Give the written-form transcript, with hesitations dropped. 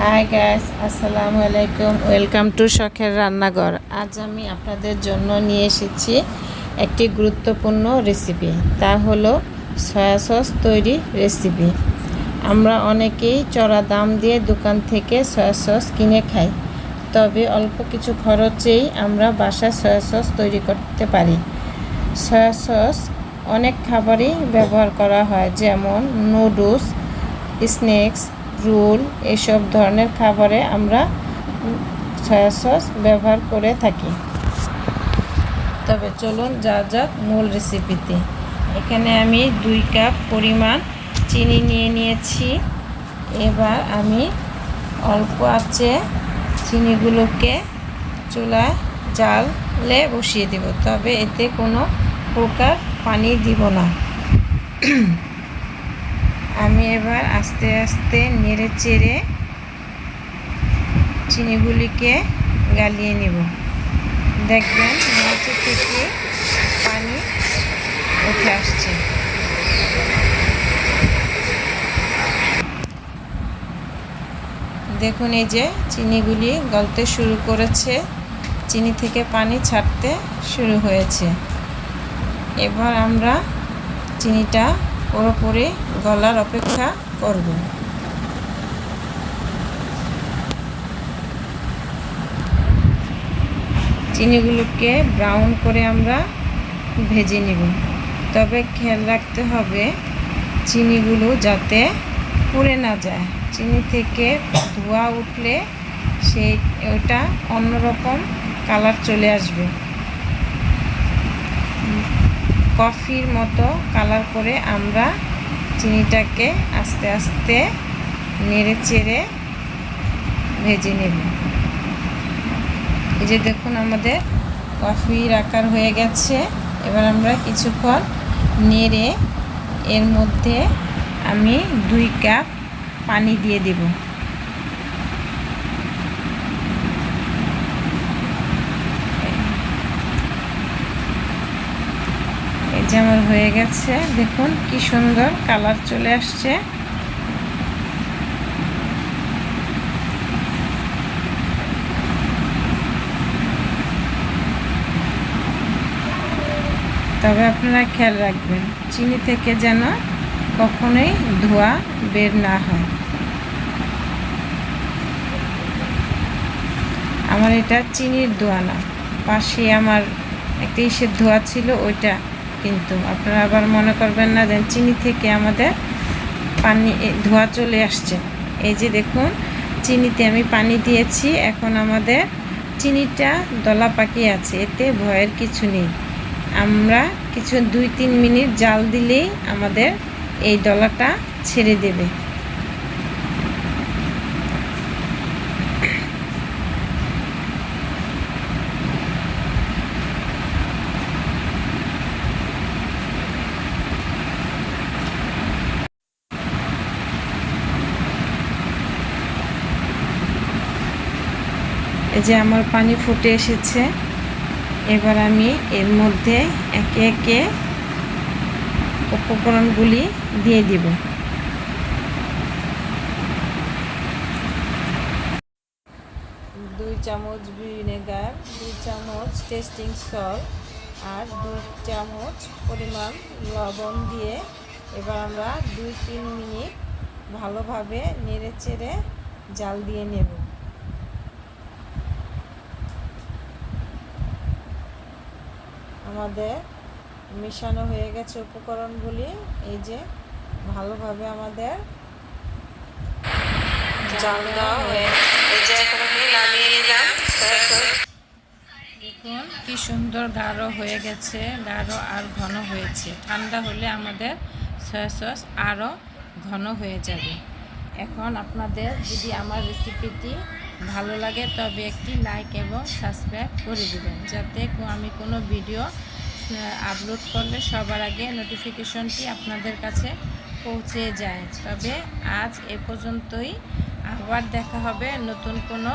Hi guys, আসসালামু আলাইকুম। Welcome to শখের রান্নাঘর। আজ আমি আপনাদের জন্য নিয়ে এসেছি একটি গুরুত্বপূর্ণ রেসিপি, তা হলো সয়া সস তৈরি রেসিপি। আমরা অনেকেই চড়া দাম দিয়ে দোকান থেকে সয়া সস কিনে খাই, তবে অল্প কিছু খরচেই আমরা বাসায় সয়া সস তৈরি করতে পারি। সয়া সস অনেক খাবারই ব্যবহার করা হয়, যেমন নুডলস, স্ন্যাক্স, রোল, এসব ধরনের খাবারে আমরা সয়া সস ব্যবহার করে থাকি। তবে চলুন যাওয়া যাক মূল রেসিপিতে। এখানে আমি 2 কাপ পরিমাণ চিনি নিয়ে নিয়েছি। এবার আমি অল্প আঁচে চিনিগুলোকে চুলায় জালে বসিয়ে দেব, তবে এতে কোনো প্রকার পানি দিব না। আমি এবার আস্তে আস্তে নেড়ে চেড়ে চিনিগুলিকে গালিয়ে নেব। দেখবেন নিচে থেকে পানি উঠে আসছে। দেখুন, এই যে চিনিগুলি গলতে শুরু করেছে, চিনি থেকে পানি ছাড়তে শুরু হয়েছে। এবার আমরা চিনিটা পুরোপুরি গলার অপেক্ষা করব। চিনিগুলোকে ব্রাউন করে আমরা ভেজে নেব, তবে খেয়াল রাখতে হবে চিনিগুলো যাতে পুড়ে না যায়। চিনি থেকে ধোঁয়া উঠলে ওটা অন্যরকম কালার চলে আসবে, কফির মতো কালার করে আমরা চিনিটাকে আস্তে আস্তে নেড়ে চেড়ে ভেজে নেব। এই যে দেখুন, আমাদের কফির আকার হয়ে গেছে। এবার আমরা কিছুক্ষণ নেড়ে এর মধ্যে আমি 2 কাপ পানি দিয়ে দেব। এই যে আমার হয়ে গেছে, দেখুন কি সুন্দর কালার চলে আসছে। তবে আপনারা খেয়াল রাখবেন চিনি থেকে যেন কখনোই ধোঁয়া বের না হয়। আমার এটা চিনির ধোঁয়া না, পাশে আমার একটা ইসের ধোঁয়া ছিল, ওইটা। কিন্তু আপনারা আবার মনে করবেন না যে চিনি থেকে আমাদের পানি ধোঁয়া চলে আসছে। এই যে দেখুন, চিনিতে আমি পানি দিয়েছি, এখন আমাদের চিনিটা দলা পাকিয়ে আছে, এতে ভয়ের কিছু নেই। আমরা কিছু 2-3 মিনিট জাল দিলেই আমাদের এই দলাটা ছেড়ে দেবে। এই যে আমার পানি ফুটে এসেছে। এবার আমি এর মধ্যে একে একে উপকরণগুলি দিয়ে দিব। 2 চামচ ভিনেগার, 2 চামচ টেস্টিং সল্ট আর 2 চামচ পরিমাণ লবণ দিয়ে এবার আমরা 2-3 মিনিট ভালোভাবে নেড়ে চেড়ে জাল দিয়ে নেব। আমাদের মেশানো হয়ে গেছে উপকরণগুলি। এই যে ভালোভাবে আমাদের জাল দেওয়া হয়ে দেখুন কি সুন্দর গাঢ় হয়ে গেছে, গাঢ় আর ঘন হয়েছে। ঠান্ডা হলে আমাদের সয়া সস আরও ঘন হয়ে যাবে। এখন আপনাদের যদি আমার রেসিপিটি ভালো লাগে তবে একটি লাইক এবং সাবস্ক্রাইব করে দেবেন, যাতে আমি কোনো ভিডিও আপলোড করলে সবার আগে নোটিফিকেশনটি আপনাদের কাছে পৌঁছে যায়। তবে আজ এ পর্যন্তই, আবার দেখা হবে নতুন কোনো